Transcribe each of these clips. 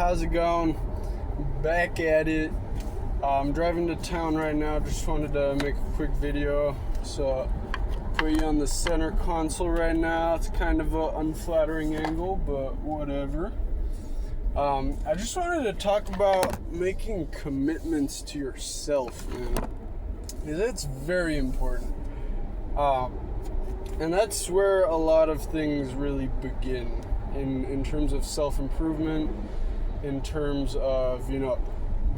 how's it going? Back at it. I'm driving to town right now. Just wanted to make a quick video. So, put you on the center console right now. It's kind of an unflattering angle, but whatever. I just wanted to talk about making commitments to yourself, man. Because it's very important. And that's where a lot of things really begin in terms of self-improvement, in terms of,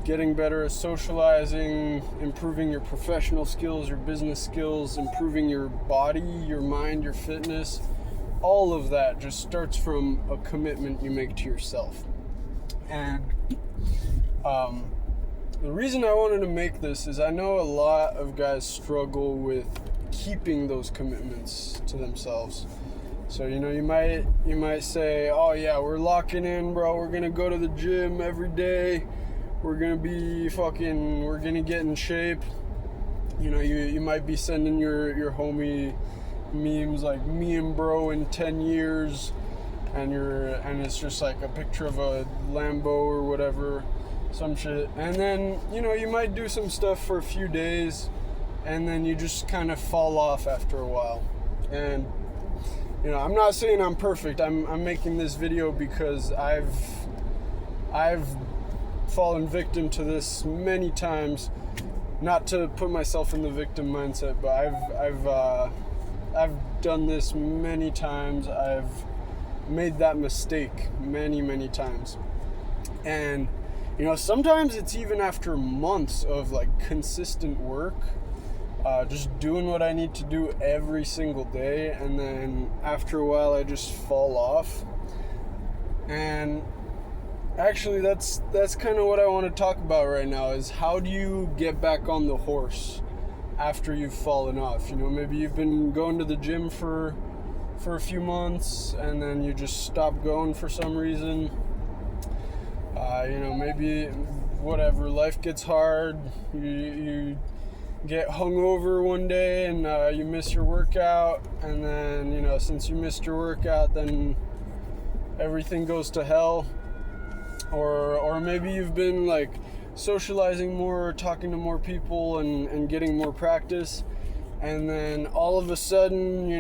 getting better at socializing, improving your professional skills, your business skills, improving your body, your mind, your fitness. All of that just starts from a commitment you make to yourself. And the reason I wanted to make this is I know a lot of guys struggle with keeping those commitments to themselves. So, you might say, oh yeah, we're locking in, bro. We're going to go to the gym every day. We're going to get in shape. You might be sending your homie memes like me and bro in 10 years. And it's just like a picture of a Lambo or whatever, some shit. And then, you might do some stuff for a few days, and then you just kind of fall off after a while. And, I'm not saying I'm perfect. I'm making this video because I've fallen victim to this many times. Not to put myself in the victim mindset, but I've done this many times. I've made that mistake many times. And sometimes it's even after months of like consistent work, just doing what I need to do every single day, and then after a while I just fall off. And actually that's kind of what I want to talk about right now, is how do you get back on the horse after you've fallen off. Maybe you've been going to the gym for a few months, and then you just stop going for some reason. Maybe whatever, life gets hard, you get hungover one day and you miss your workout, and then since you missed your workout, then everything goes to hell. Or maybe you've been like socializing more, talking to more people, and getting more practice, and then all of a sudden,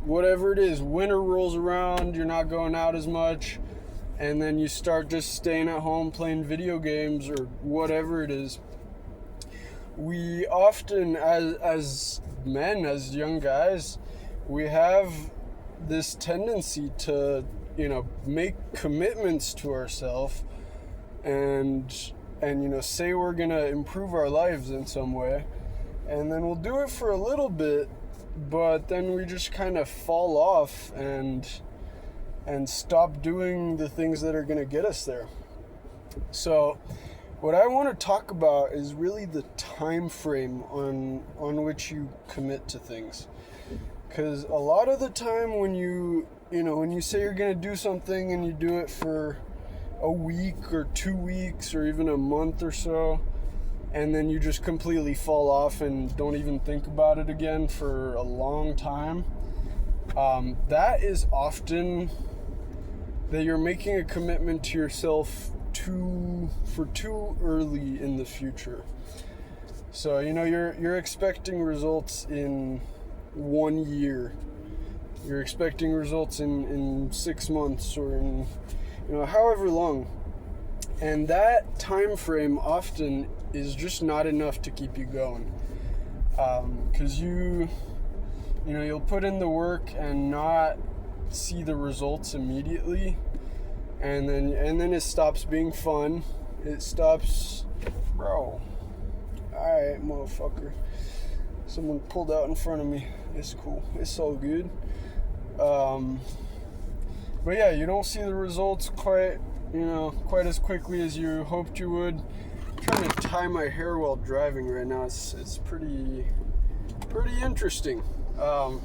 whatever it is, winter rolls around, you're not going out as much, and then you start just staying at home playing video games or whatever it is. We often, as men, as young guys, we have this tendency to, make commitments to ourselves and say we're going to improve our lives in some way. And then we'll do it for a little bit, but then we just kind of fall off and stop doing the things that are going to get us there. So what I want to talk about is really the time frame on which you commit to things. Because a lot of the time when you say you're going to do something and you do it for a week or 2 weeks or even a month or so, and then you just completely fall off and don't even think about it again for a long time, that is often that you're making a commitment to yourself too early in the future. So, you're expecting results in 1 year. You're expecting results in 6 months or in, however long. And that time frame often is just not enough to keep you going. Because you'll put in the work and not see the results immediately. And then it stops being fun. It stops, bro. Alright, motherfucker. Someone pulled out in front of me. It's cool. It's all good. But yeah, you don't see the results quite as quickly as you hoped you would. I'm trying to tie my hair while driving right now. It's pretty interesting. But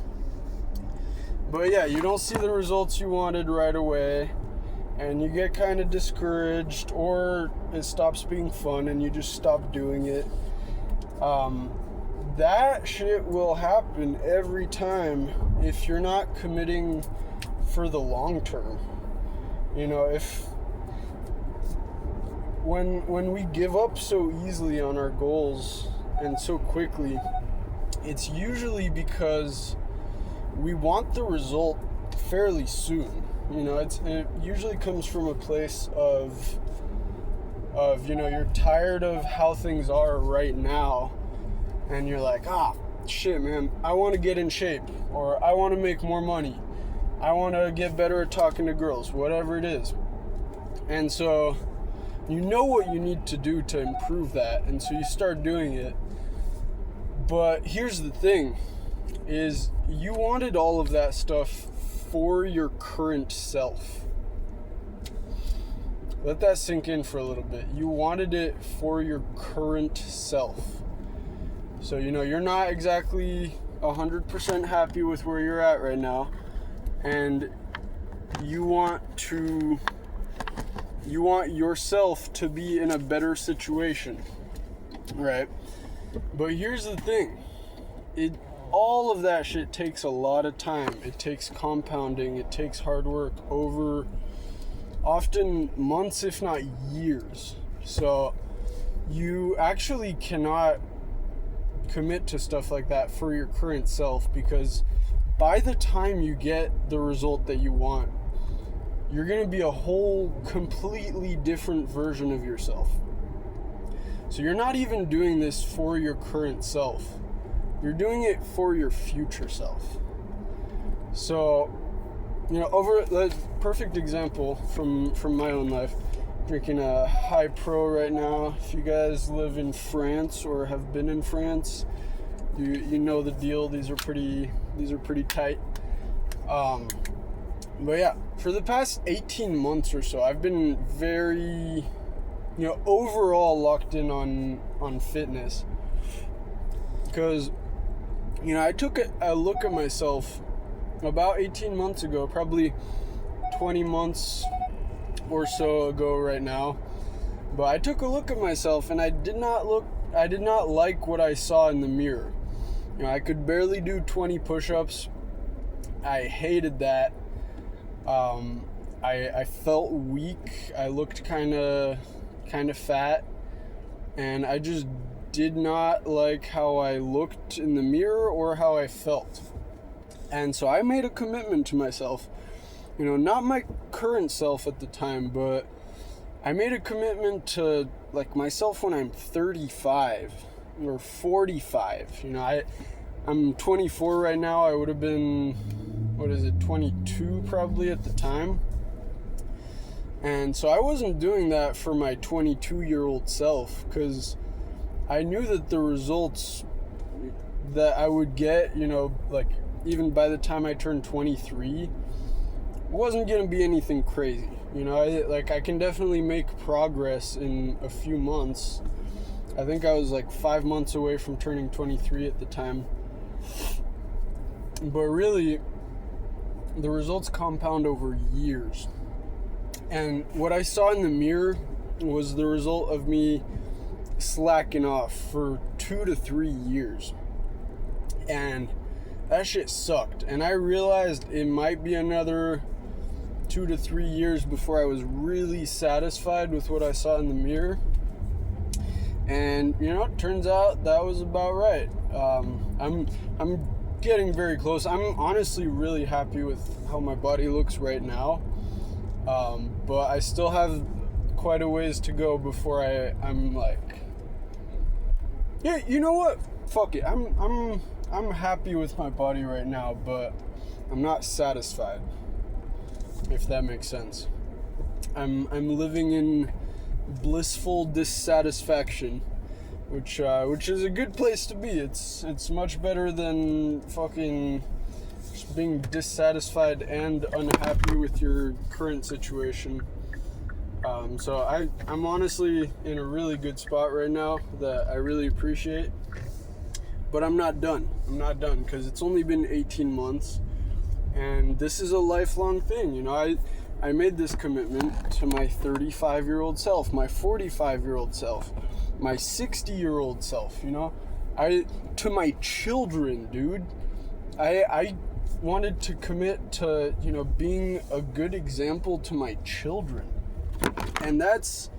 yeah, you don't see the results you wanted right away, and you get kind of discouraged, or it stops being fun and you just stop doing it. That shit will happen every time if you're not committing for the long term. If when we give up so easily on our goals and so quickly, it's usually because we want the result fairly soon. You know, it usually comes from a place of you know, you're tired of how things are right now, and you're like, shit, man, I want to get in shape, or I want to make more money, I want to get better at talking to girls, whatever it is. And so you know what you need to do to improve that, and so you start doing it. But here's the thing, is you wanted all of that stuff for your current self. Let that sink in for a little bit. You wanted it for your current self. So, you know, you're not exactly 100% happy with where you're at right now, and you want yourself to be in a better situation, right? But here's the thing. All of that shit takes a lot of time. It takes compounding. It takes hard work over often months, if not years. So you actually cannot commit to stuff like that for your current self, because by the time you get the result that you want, you're going to be a whole completely different version of yourself. So you're not even doing this for your current self. You're doing it for your future self. So, you know, over the perfect example from my own life, drinking a High Pro right now. If you guys live in France or have been in France, you know the deal. These are pretty tight. But yeah, for the past 18 months or so, I've been very, you know, overall locked in on fitness, because, you know, I took a look at myself about 18 months ago, probably 20 months or so ago right now. But I took a look at myself, and I did not like what I saw in the mirror. You know, I could barely do 20 push-ups. I hated that. I felt weak. I looked kind of fat, and I just did not like how I looked in the mirror or how I felt. And so I made a commitment to myself, you know, not my current self at the time, but I made a commitment to, like, myself when I'm 35 or 45. You know, I'm 24 right now. I would have been, 22 probably at the time. And so I wasn't doing that for my 22-year-old self, because I knew that the results that I would get, you know, like, even by the time I turned 23, wasn't going to be anything crazy. You know, I can definitely make progress in a few months. I think I was like 5 months away from turning 23 at the time. But really, the results compound over years. And what I saw in the mirror was the result of me slacking off for 2 to 3 years. And that shit sucked. And I realized it might be another 2 to 3 years before I was really satisfied with what I saw in the mirror. And, you know, it turns out that was about right. I'm getting very close. I'm honestly really happy with how my body looks right now. But I still have quite a ways to go before I'm like, yeah, you know what? Fuck it. I'm happy with my body right now, but I'm not satisfied, if that makes sense. I'm living in blissful dissatisfaction, which is a good place to be. It's much better than fucking just being dissatisfied and unhappy with your current situation. So I'm honestly in a really good spot right now that I really appreciate. But I'm not done. Because it's only been 18 months, and this is a lifelong thing. You know, I made this commitment to my 35-year-old self, my 45-year-old self, my 60-year-old self, you know. To my children, dude. I wanted to commit to, you know, being a good example to my children. And that's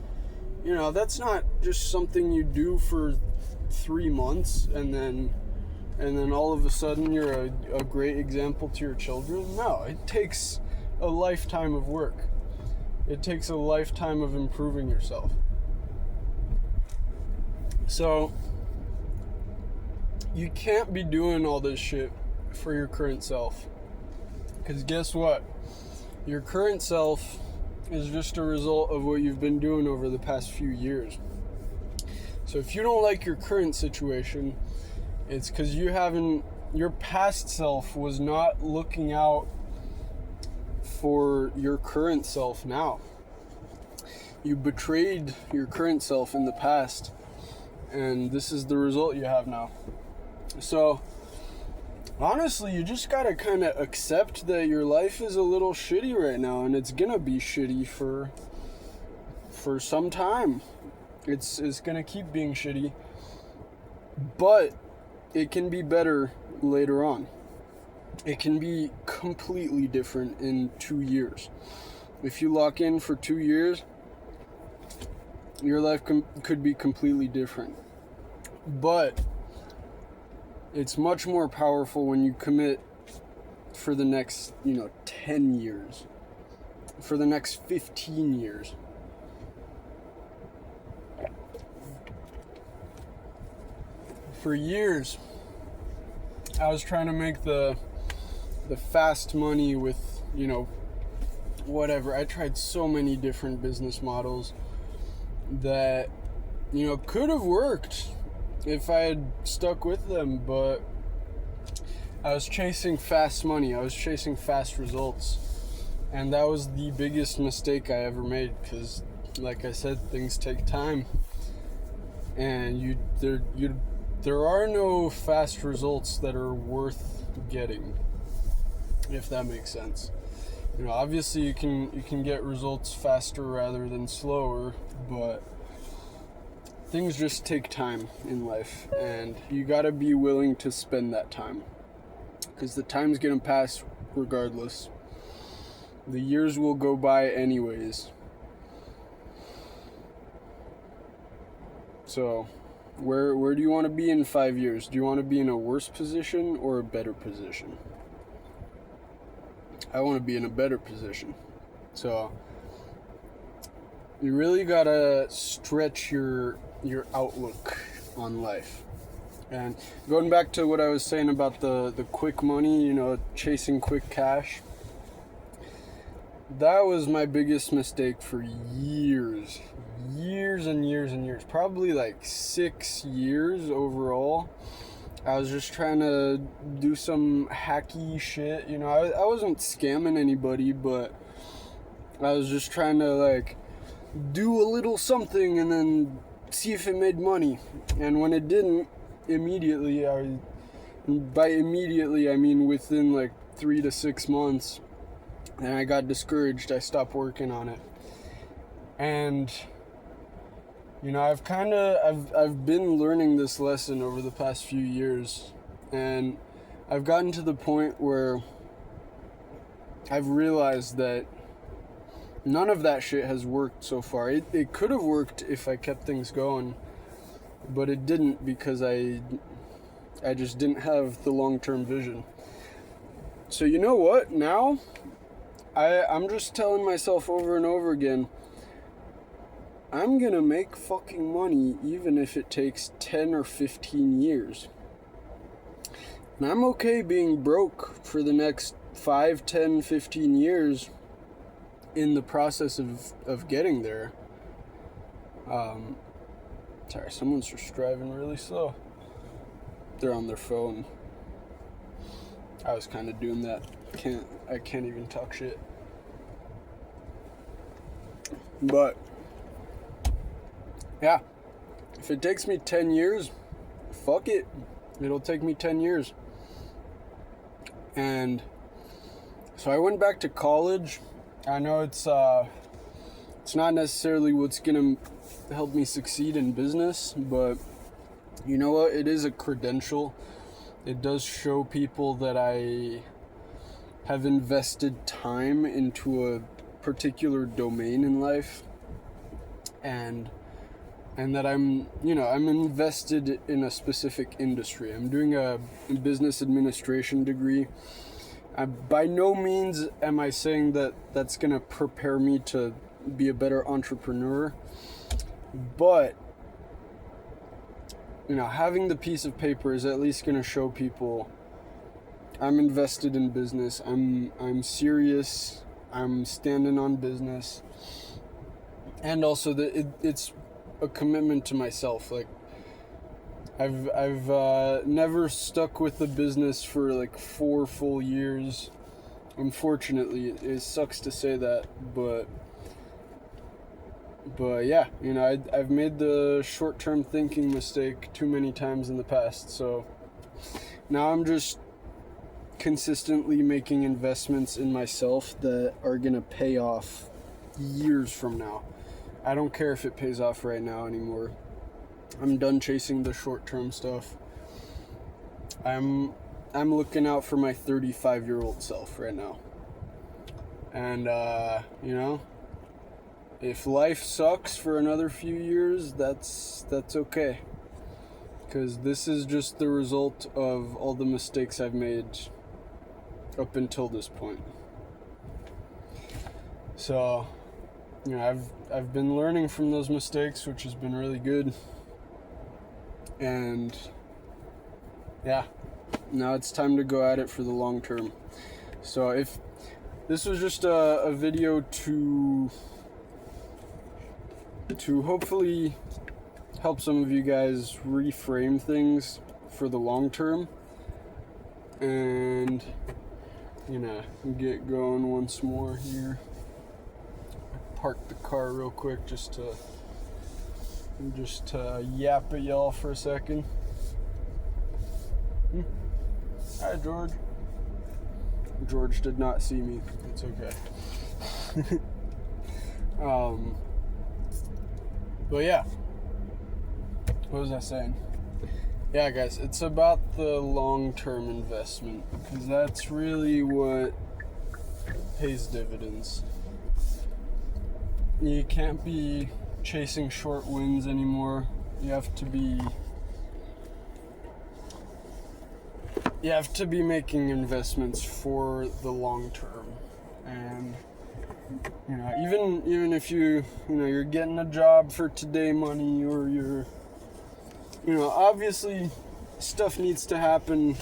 that's not just something you do for 3 months and then all of a sudden you're a great example to your children. No, it takes a lifetime of work. It takes a lifetime of improving yourself. So you can't be doing all this shit for your current self. Because guess what? Your current self is just a result of what you've been doing over the past few years. So if you don't like your current situation, it's because your past self was not looking out for your current self now. You betrayed your current self in the past, and this is the result you have now. So honestly, you just gotta kind of accept that your life is a little shitty right now, and it's gonna be shitty for some time. It's gonna keep being shitty, but it can be better later on. It can be completely different in 2 years. If you lock in for 2 years, your life could be completely different. But it's much more powerful when you commit for the next, 10 years, for the next 15 years. For years, I was trying to make the fast money with, whatever. I tried so many different business models that, could have worked if I had stuck with them, but I was chasing fast money. I was chasing fast results. And that was the biggest mistake I ever made, because, like I said, things take time. And there are no fast results that are worth getting, if that makes sense. Obviously you can get results faster rather than slower, but things just take time in life, and you gotta be willing to spend that time, because the time's gonna pass regardless. The years will go by anyways. So where do you want to be in 5 years? Do you want to be in a worse position or a better position? I want to be in a better position. So you really gotta stretch your outlook on life. And going back to what I was saying about the quick money, chasing quick cash, that was my biggest mistake for years and years, probably like 6 years overall. I was just trying to do some hacky shit. I wasn't scamming anybody, but I was just trying to do a little something and then see if it made money. And when it didn't, immediately, by immediately I mean within 3 to 6 months, and I got discouraged. I stopped working on it. And I've been learning this lesson over the past few years, and I've gotten to the point where I've realized that none of that shit has worked so far. It could have worked if I kept things going, but it didn't, because I just didn't have the long-term vision. So you know what? Now, I'm just telling myself over and over again, I'm gonna make fucking money even if it takes 10 or 15 years. And I'm okay being broke for the next 5, 10, 15 years in the process of getting there. Sorry, someone's just driving really slow. They're on their phone. I was kind of doing that. I can't even talk shit. But yeah, if it takes me 10 years, fuck it. It'll take me 10 years. And so I went back to college. I know it's not necessarily what's gonna help me succeed in business, but you know what? It is a credential. It does show people that I have invested time into a particular domain in life. And and that I'm invested in a specific industry. I'm doing a business administration degree. By no means am I saying that that's going to prepare me to be a better entrepreneur, but having the piece of paper is at least going to show people I'm invested in business. I'm serious. I'm standing on business, and also that it's a commitment to myself. Like I've never stuck with the business for like 4 full years. Unfortunately, it sucks to say that, but yeah, I've made the short-term thinking mistake too many times in the past. So now I'm just consistently making investments in myself that are gonna pay off years from now. I don't care if it pays off right now anymore. I'm done chasing the short-term stuff. I'm looking out for my 35-year-old self right now. And if life sucks for another few years, that's okay. Because this is just the result of all the mistakes I've made up until this point. So, I've been learning from those mistakes, which has been really good. And yeah, now it's time to go at it for the long term. So if this was just a video to hopefully help some of you guys reframe things for the long term and get going once more here. Park the car real quick just to yap at y'all for a second. Hi, George. George did not see me. It's okay. But yeah, what was I saying? Yeah, guys, it's about the long-term investment, because that's really what pays dividends. You can't be chasing short wins anymore. You have to be making investments for the long term. And even if you're getting a job for today money, or you're obviously stuff needs to happen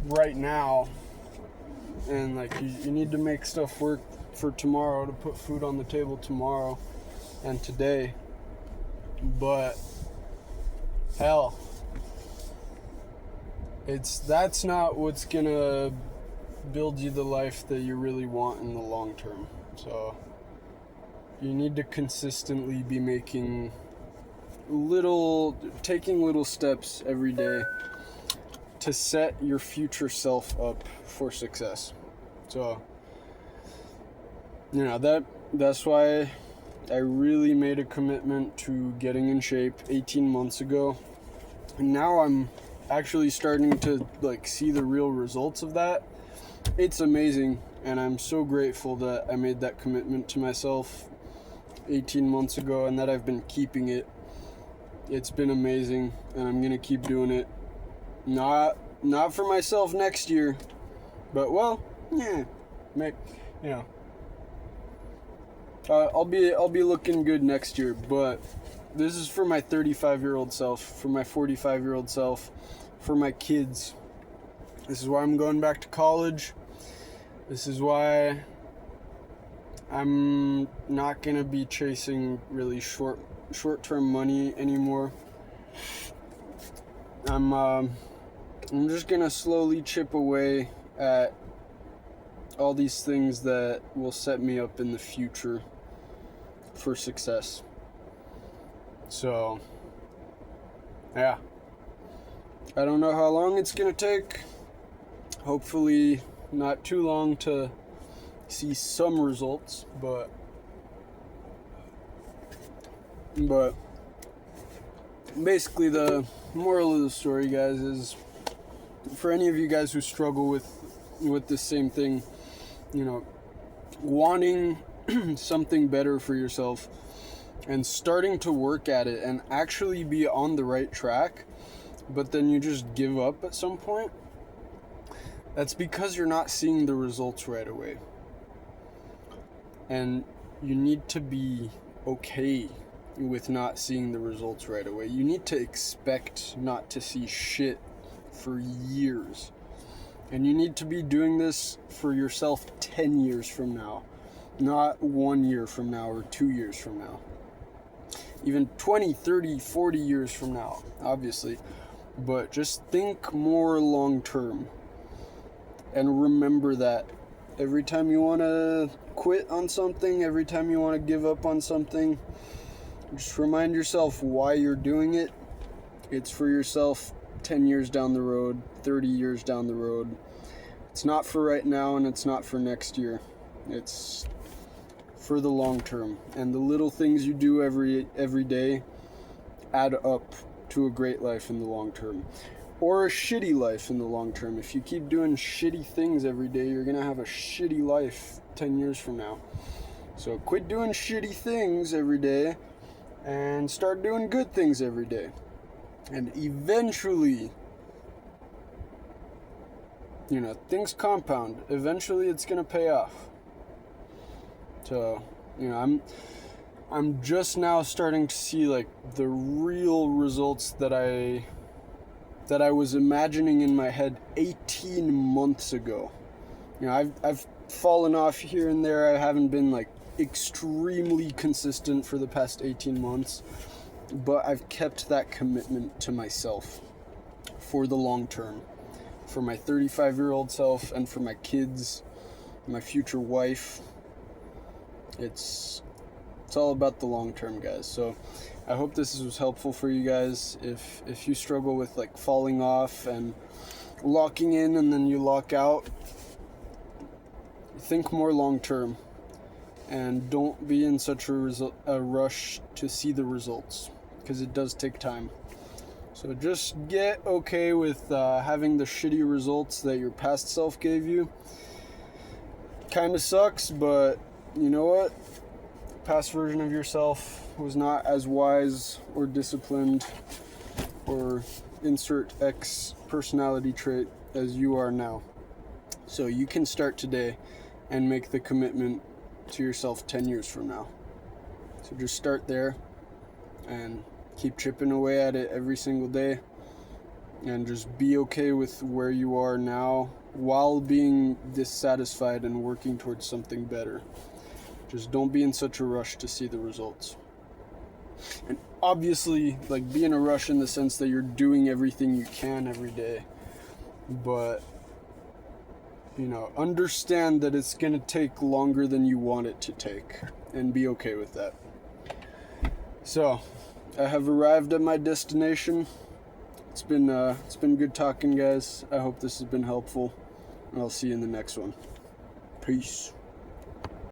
right now, and like you need to make stuff work for tomorrow to put food on the table tomorrow and today. But hell, that's not what's gonna build you the life that you really want in the long term. So you need to consistently be taking little steps every day to set your future self up for success. So that's why I really made a commitment to getting in shape 18 months ago. And now I'm actually starting to see the real results of that. It's amazing, and I'm so grateful that I made that commitment to myself 18 months ago and that I've been keeping it. It's been amazing, and I'm gonna keep doing it. Not for myself next year, but I'll be looking good next year. But this is for my 35-year-old self, for my 45-year-old self, for my kids. This is why I'm going back to college. This is why I'm not gonna be chasing really short-term money anymore. I'm just gonna slowly chip away at all these things that will set me up in the future for success. So yeah, I don't know how long it's gonna take. Hopefully not too long to see some results, but basically the moral of the story, guys, is for any of you guys who struggle with the same thing, wanting something better for yourself, and starting to work at it and actually be on the right track, but then you just give up at some point, that's because you're not seeing the results right away. And you need to be okay with not seeing the results right away. You need to expect not to see shit for years. And you need to be doing this for yourself 10 years from now, not 1 year from now or 2 years from now. Even 20, 30, 40 years from now, obviously. But just think more long term. And remember that every time you want to quit on something, every time you want to give up on something, just remind yourself why you're doing it. It's for yourself 10 years down the road, 30 years down the road. It's not for right now, and it's not for next year. It's for the long term. And the little things you do every day add up to a great life in the long term. Or a shitty life in the long term. If you keep doing shitty things every day, you're going to have a shitty life 10 years from now. So quit doing shitty things every day and start doing good things every day. And eventually, things compound. Eventually it's going to pay off. So, I'm just now starting to see like the real results that I was imagining in my head 18 months ago. I've fallen off here and there. I haven't been like extremely consistent for the past 18 months, but I've kept that commitment to myself for the long term, for my 35-year-old self and for my kids, my future wife. It's all about the long term, guys. So I hope this was helpful for you guys. If you struggle with like falling off and locking in and then you lock out, think more long term and don't be in such a rush to see the results, because it does take time. So just get okay with having the shitty results that your past self gave you. Kind of sucks, but you know what? Past version of yourself was not as wise or disciplined or insert X personality trait as you are now. So you can start today and make the commitment to yourself 10 years from now. So just start there and keep chipping away at it every single day, and just be okay with where you are now while being dissatisfied and working towards something better. Just don't be in such a rush to see the results. And obviously, like, be in a rush in the sense that you're doing everything you can every day. But, understand that it's going to take longer than you want it to take. And be okay with that. So, I have arrived at my destination. It's been good talking, guys. I hope this has been helpful. And I'll see you in the next one. Peace.